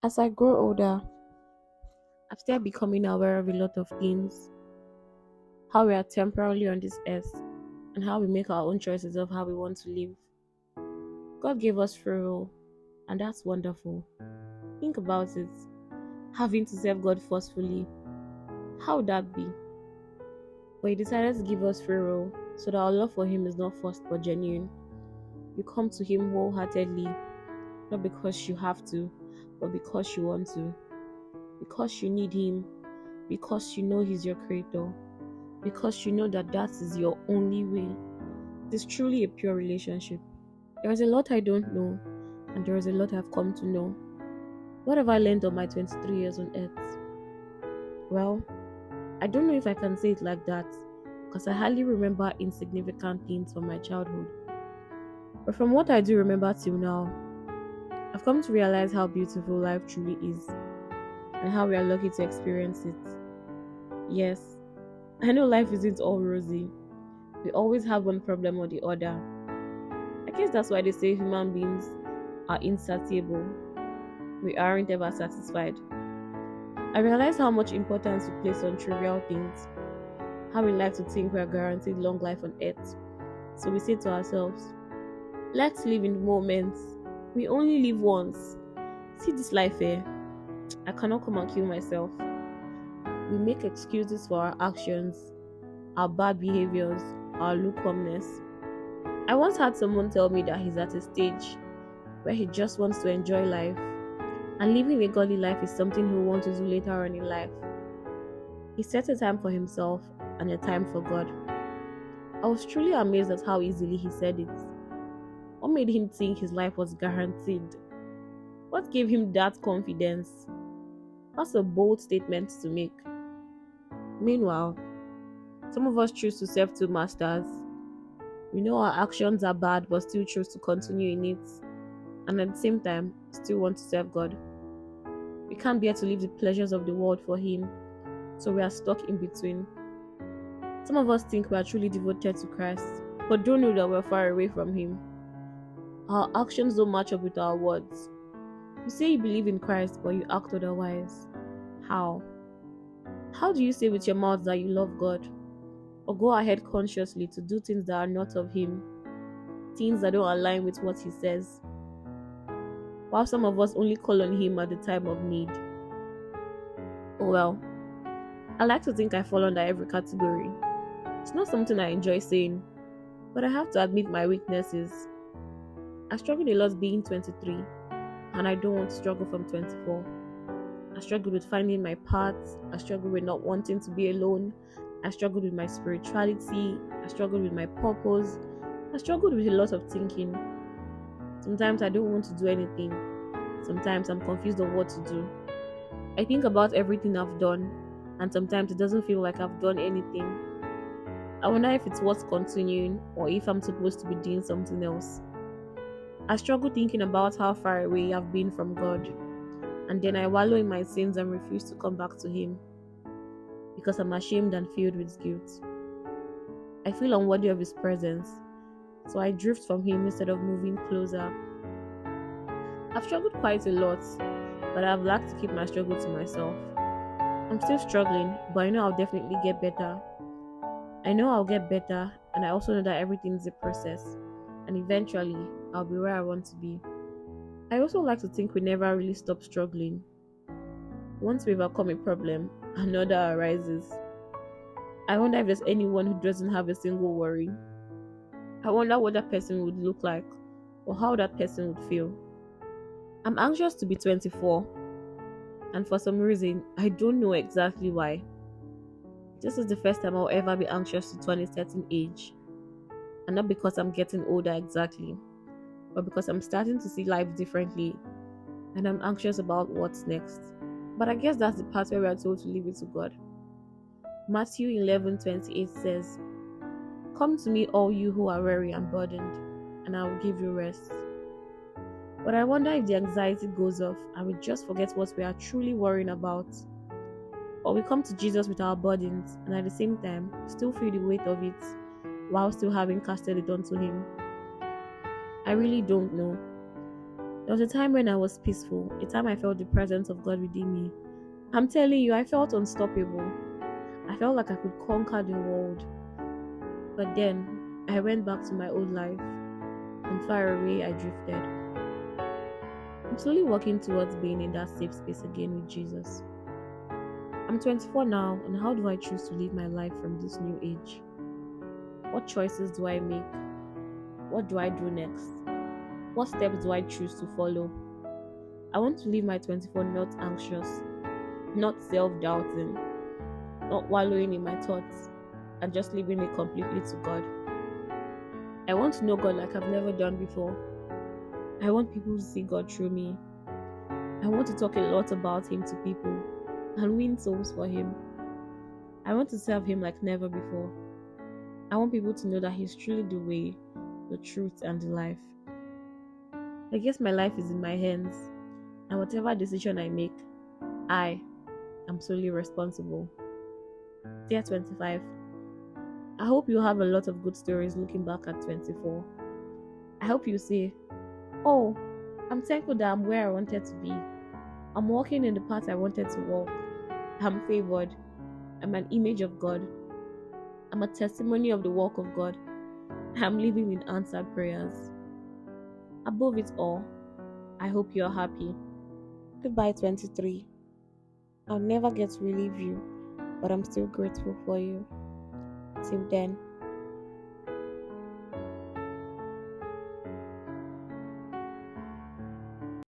As I grow older, I've started becoming aware of a lot of things, how we are temporarily on this earth, and how we make our own choices of how we want to live. God gave us free will, and that's wonderful. Think about it. Having to serve God forcefully, how would that be? But He decided to give us free will so that our love for Him is not forced but genuine. You come to Him wholeheartedly, not because you have to, but because you want to, because you need Him, because you know He's your Creator, because you know that that is your only way. It is truly a pure relationship. There is a lot I don't know, and there is a lot I've come to know. What have I learned on my 23 years on earth? Well, I don't know if I can say it like that, because I hardly remember insignificant things from my childhood. But from what I do remember till now, I've come to realize how beautiful life truly is, and how we are lucky to experience it. Yes, I know life isn't all rosy. We always have one problem or the other. I guess that's why they say human beings are insatiable. We aren't ever satisfied. I realize how much importance we place on trivial things, how we like to think we are guaranteed long life on earth. So we say to ourselves, let's live in the moment. We only live once. See this life here. I cannot come and kill myself. We make excuses for our actions, our bad behaviors, our lukewarmness. I once had someone tell me that he's at a stage where he just wants to enjoy life, and living a godly life is something he will want to do later on in life. He set a time for himself and a time for God. I was truly amazed at how easily he said it. What made him think his life was guaranteed? What gave him that confidence? That's a bold statement to make. Meanwhile, some of us choose to serve two masters. We know our actions are bad but still choose to continue in it, and at the same time, still want to serve God. We can't bear to leave the pleasures of the world for Him, so we are stuck in between. Some of us think we are truly devoted to Christ, but don't know that we're far away from Him. Our actions don't match up with our words. You say you believe in Christ, but you act otherwise. How? How do you say with your mouth that you love God, or go ahead consciously to do things that are not of Him, things that don't align with what He says, while some of us only call on Him at the time of need? Oh well, I like to think I fall under every category. It's not something I enjoy saying, but I have to admit my weaknesses. I struggled a lot being 23, and I don't want to struggle from 24. I struggled with finding my path. I struggled with not wanting to be alone. I struggled with my spirituality. I struggled with my purpose. I struggled with a lot of thinking. Sometimes I don't want to do anything. Sometimes I'm confused on what to do. I think about everything I've done, and sometimes it doesn't feel like I've done anything. I wonder if it's worth continuing or if I'm supposed to be doing something else. I struggle thinking about how far away I've been from God, and then I wallow in my sins and refuse to come back to Him because I'm ashamed and filled with guilt. I feel unworthy of His presence, so I drift from Him instead of moving closer. I've struggled quite a lot, but I've learned to keep my struggle to myself. I'm still struggling, but I know I'll definitely get better. I know I'll get better, and I also know that everything is a process, and eventually I'll be where I want to be. I also like to think we never really stop struggling. Once we overcome a problem, another arises. I wonder if there's anyone who doesn't have a single worry. I wonder what that person would look like, or how that person would feel. I'm anxious to be 24, and for some reason, I don't know exactly why. This is the first time I'll ever be anxious to turn a certain age, and not because I'm getting older exactly, but because I'm starting to see life differently, and I'm anxious about what's next. But I guess that's the part where we are told to leave it to God. Matthew 11:28 says, "Come to me, all you who are weary and burdened, and I will give you rest." But I wonder if the anxiety goes off and we just forget what we are truly worrying about. Or we come to Jesus with our burdens and at the same time still feel the weight of it while still having casted it onto Him. I really don't know. There was a time when I was peaceful, a time I felt the presence of God within me. I'm telling you, I felt unstoppable. I felt like I could conquer the world. But then, I went back to my old life, and far away I drifted. I'm slowly working towards being in that safe space again with Jesus. I'm 24 now, and how do I choose to live my life from this new age? What choices do I make? What do I do next? What steps do I choose to follow? I want to live my 24 not anxious, not self doubting, not wallowing in my thoughts, and just leaving it completely to God. I want to know God like I've never done before. I want people to see God through me. I want to talk a lot about Him to people and win souls for Him. I want to serve Him like never before. I want people to know that He's truly the way, the truth, and the life. I guess my life is in my hands, and whatever decision I make, I am solely responsible. Dear 25, I hope you have a lot of good stories looking back at 24. I hope you say, oh, I'm thankful that I'm where I wanted to be. I'm walking in the path I wanted to walk. I'm favored. I'm an image of God. I'm a testimony of the work of God. I'm living in answered prayers. Above it all, I hope you're happy. Goodbye, 23. I'll never get to relieve you, but I'm still grateful for you. Till then.